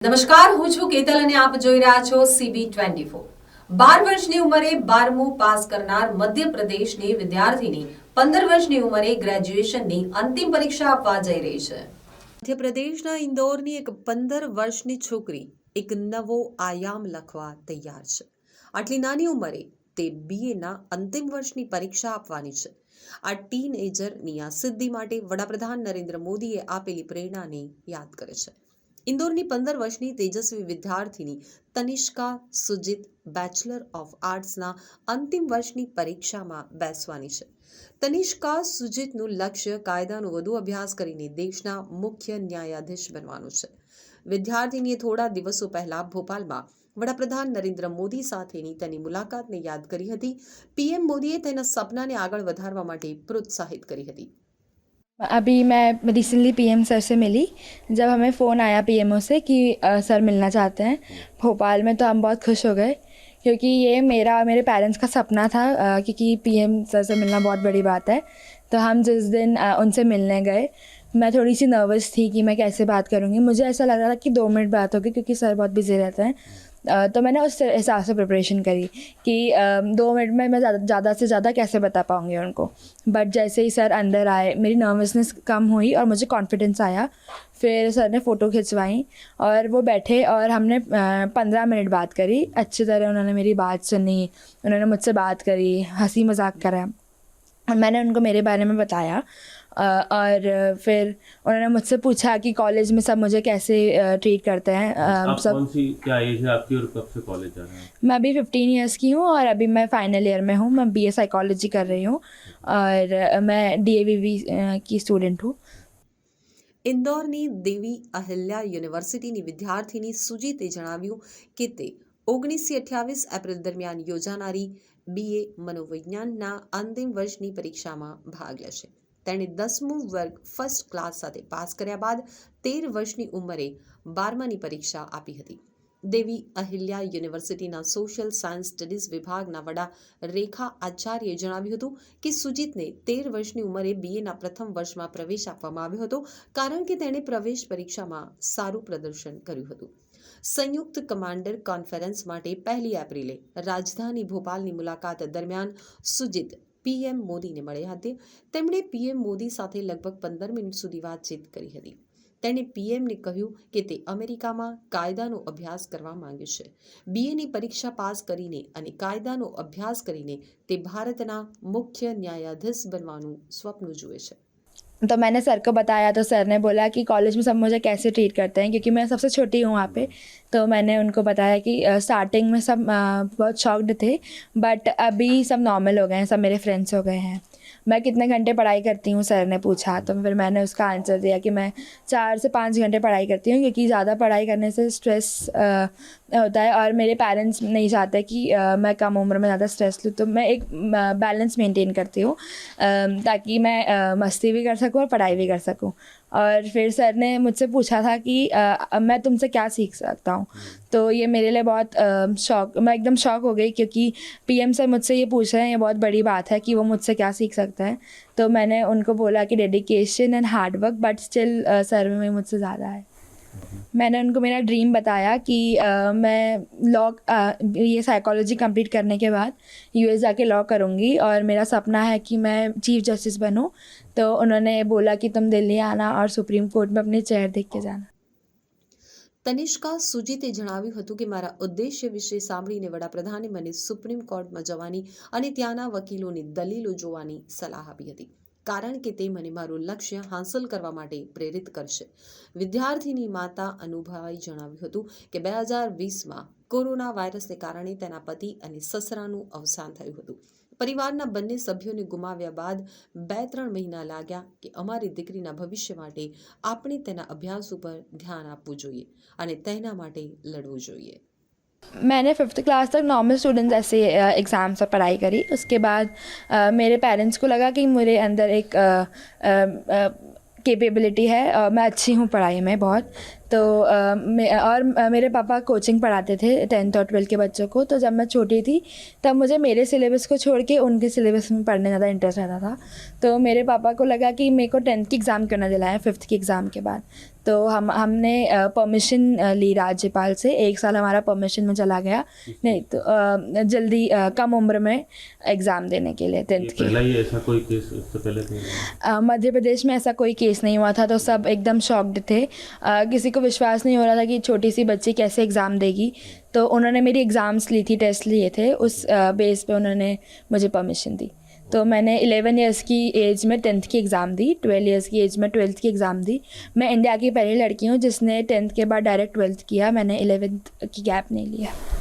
નમસ્કાર, હું છું કેતલ અને આપ જોઈ રહ્યા છો CB24। 12 વર્ષની ઉંમરે 12મું પાસ કરનાર મધ્યપ્રદેશની વિદ્યાર્થીની 15 વર્ષની ઉંમરે ગ્રેજ્યુએશનની અંતિમ પરીક્ષા આપવા જઈ રહી છે। મધ્યપ્રદેશના ઇન્દોરની એક 15 વર્ષની છોકરી એક નવો આયામ લખવા તૈયાર છે। આટલી નાની ઉંમરે તે BAના અંતિમ વર્ષની પરીક્ષા આપવાની છે। આ ટીનએજરની આ સિદ્ધિ માટે વડાપ્રધાન નરેન્દ્ર મોદીએ આપેલી પ્રેરણાને યાદ કરે છે। ઇન્દોરની 15 વર્ષની તેજસ્વી વિદ્યાર્થીની તનિષ્કા સુજીત બેચલર ઓફ આર્ટ્સના અંતિમ વર્ષની પરીક્ષામાં બેસવાની છે। તનિષ્કા સુજીતનું લક્ષ્ય કાયદાનો વધુ અભ્યાસ કરીને દેશના મુખ્ય ન્યાયાધીશ બનવાનું છે। વિદ્યાર્થીનીએ થોડા દિવસો પહેલા ભોપાલમાં વડાપ્રધાન નરેન્દ્ર મોદી સાથેની તેની મુલાકાતને યાદ કરી હતી। PM મોદીએ તેના સપનાને આગળ વધારવા માટે પ્રોત્સાહિત કરી હતી। अभी मैं रिसेंटली PM सर से मिली। जब हमें फ़ोन आया PMO से कि सर मिलना चाहते हैं भोपाल में, तो हम बहुत खुश हो गए क्योंकि ये मेरे पेरेंट्स का सपना था। क्योंकि PM सर से मिलना बहुत बड़ी बात है। तो हम जिस दिन उनसे मिलने गए, मैं थोड़ी सी नर्वस थी कि मैं कैसे बात करूँगी। मुझे ऐसा लग रहा था कि 2 मिनट बात होगी क्योंकि सर बहुत बिजी रहते हैं। तो मैंने उस हिसाब से प्रिपरेशन करी कि 2 मिनट में मैं ज़्यादा से ज़्यादा कैसे बता पाऊँगी उनको। बट जैसे ही सर अंदर आए, मेरी नर्वसनेस कम हुई और मुझे कॉन्फिडेंस आया। फिर सर ने फ़ोटो खिंचवाई और वो बैठे और हमने 15 मिनट बात करी। अच्छी तरह उन्होंने मेरी बात सुनी, उन्होंने मुझसे बात करी, हंसी मजाक करा और मैंने उनको मेरे बारे में बताया। और फिर उन्होंने मुझसे पूछा कि कॉलेज में सब मुझे कैसे ट्रीट करते हैं। आप सब कौन सी क्या एज है आपकी और कब से कॉलेज जा रहे हैं? मैं अभी 15 ईयर्स की हूँ और अभी मैं फाइनल ईयर में हूँ। मैं BA साइकोलॉजी कर रही हूँ और मैं DAVV की स्टूडेंट हूँ। ઇન્દોરની દેવી અહિલ્યા યુનિવર્સિટીની વિદ્યાર્થીની સુજીતે જણાવ્યું કે તે 19-28 એપ્રિલ દરમિયાન યોજાનારી BA મનોવિજ્ઞાનના અંતિમ વર્ષની પરીક્ષામાં ભાગ લેશે। તેણે 10મું વર્ગ ફર્સ્ટ ક્લાસ સાથે પાસ કર્યા બાદ 13 વર્ષની ઉંમરે 12માની પરીક્ષા આપી હતી। દેવી અહિલ્યા યુનિવર્સિટીના સોશિયલ સાયન્સ સ્ટડીઝ વિભાગના વડા રેખા આચાર્યએ જણાવ્યું હતું કે સુજીતને 13 વર્ષની ઉંમરે BAના પ્રથમ વર્ષમાં પ્રવેશ આપવામાં આવ્યો હતો કારણ કે તેણે પ્રવેશ પરીક્ષામાં સારું પ્રદર્શન કર્યું હતું। સંયુક્ત કમાન્ડર કોન્ફરન્સ માટે 1 એપ્રિલે રાજધાની ભોપાલની મુલાકાત દરમિયાન સુજીત PM મોદીને મળ્યા હતા। તેમણે PM મોદી સાથે લગભગ 15 મિનિટ સુધી વાતચીત કરી હતી। તેણે PMને કહ્યું કે તે અમેરિકામાં કાયદાનો અભ્યાસ કરવા માંગે છે। BAની પરીક્ષા પાસ કરીને અને કાયદાનો અભ્યાસ કરીને તે ભારતના મુખ્ય ન્યાયાધીશ બનવાનું સ્વપ્ન જુએ છે। तो मैंने सर को बताया तो सर ने बोला कि कॉलेज में सब मुझे कैसे ट्रीट करते हैं, क्योंकि मैं सबसे छोटी हूँ वहाँ पे। तो मैंने उनको बताया कि स्टार्टिंग में सब बहुत शॉक्ड थे, बट अभी सब नॉर्मल हो गए हैं, सब मेरे फ्रेंड्स हो गए हैं। मैं कितने घंटे पढ़ाई करती हूँ सर ने पूछा, तो फिर मैंने उसका आंसर दिया कि मैं 4 से 5 घंटे पढ़ाई करती हूँ, क्योंकि ज़्यादा पढ़ाई करने से स्ट्रेस होता है और मेरे पेरेंट्स नहीं चाहते कि मैं कम उम्र में ज़्यादा स्ट्रेस लूँ। तो मैं एक बैलेंस मेंटेन करती हूँ ताकि मैं मस्ती भी कर सकूँ और पढ़ाई भी कर सकूँ। और फिर सर ने मुझसे पूछा था कि मैं तुमसे क्या सीख सकता हूँ। तो ये मेरे लिए बहुत मैं एकदम शॉक हो गई, क्योंकि PM सर मुझसे ये पूछ रहे हैं, ये बहुत बड़ी बात है कि वो मुझसे क्या सीख सकते हैं। तो मैंने उनको बोला कि dedication and hard work, but still sir में मुझसे ज़्यादा है। मैंने उनको मेरा ड्रीम बताया कि मैं लॉ ये साइकोलॉजी कंप्लीट करने के बाद US जाके लॉ करूँगी और मेरा सपना है कि मैं चीफ जस्टिस बनूँ। तो उन्होंने बोला कि तुम दिल्ली आना और सुप्रीम कोर्ट में अपनी चेयर देख के जाना। તનિષ્કા સુજીતે જણાવ્યું હતું કે મારા ઉદ્દેશ્ય વિશે સાંભળીને વડાપ્રધાને મને સુપ્રીમ કોર્ટમાં જવાની અને ત્યાંના વકીલોની દલીલો જોવાની સલાહ આપી હતી, કારણ કે તે મને મારું લક્ષ્ય હાંસલ કરવા માટે પ્રેરિત કરશે। વિદ્યાર્થીની માતા અનુભાએ જણાવ્યું હતું કે 2020માં કોરોના વાયરસને કારણે તેના પતિ અને સસરાનું અવસાન થયું હતું। પરિવારના બંને સભ્યોને ગુમાવ્યા બાદ 2-3 મહિના લાગ્યા કે અમારી દીકરીના ભવિષ્ય માટે આપણે તેના અભ્યાસ ઉપર ધ્યાન આપવું જોઈએ અને તેના માટે લડવું જોઈએ। मैंने 5th क्लास तक नॉर्मल स्टूडेंट्स ऐसे एग्ज़ाम से पढ़ाई करी। उसके बाद मेरे पेरेंट्स को लगा कि मेरे अंदर एक कैपेबिलिटी है, मैं अच्छी हूँ पढ़ाई में बहुत। तो मेरे पापा कोचिंग पढ़ाते थे 10th और 12th के बच्चों को। तो जब मैं छोटी थी तब मुझे मेरे सिलेबस को छोड़ के उनके सिलेबस में पढ़ने ज़्यादा इंटरेस्ट आता था। तो मेरे पापा को लगा कि मेरे को 10th की एग्ज़ाम क्यों ना दिलाएं 5th की एग्ज़ाम के बाद। तो हमने परमिशन ली राज्यपाल से, 1 साल हमारा परमिशन में चला गया। नहीं तो जल्दी कम उम्र में एग्ज़ाम देने के लिए 10th की। पहला ही ऐसा कोई केस उससे पहले तो मध्य प्रदेश में ऐसा कोई केस नहीं हुआ था, तो सब एकदम शॉक्ड थे। किसी को विश्वास नहीं हो रहा था कि छोटी सी बच्ची कैसे एग्ज़ाम देगी। तो उन्होंने मेरी एग्ज़ाम्स ली थी, टेस्ट लिए थे, उस बेस पे उन्होंने मुझे परमिशन दी। तो मैंने 11 इयर्स की एज में 10th की एग्ज़ाम दी, 12 इयर्स की एज में 12th की एग्ज़ाम दी। मैं इंडिया की पहली लड़की हूँ जिसने 10th के बाद डायरेक्ट 12th किया। मैंने 11th की गैप नहीं लिया।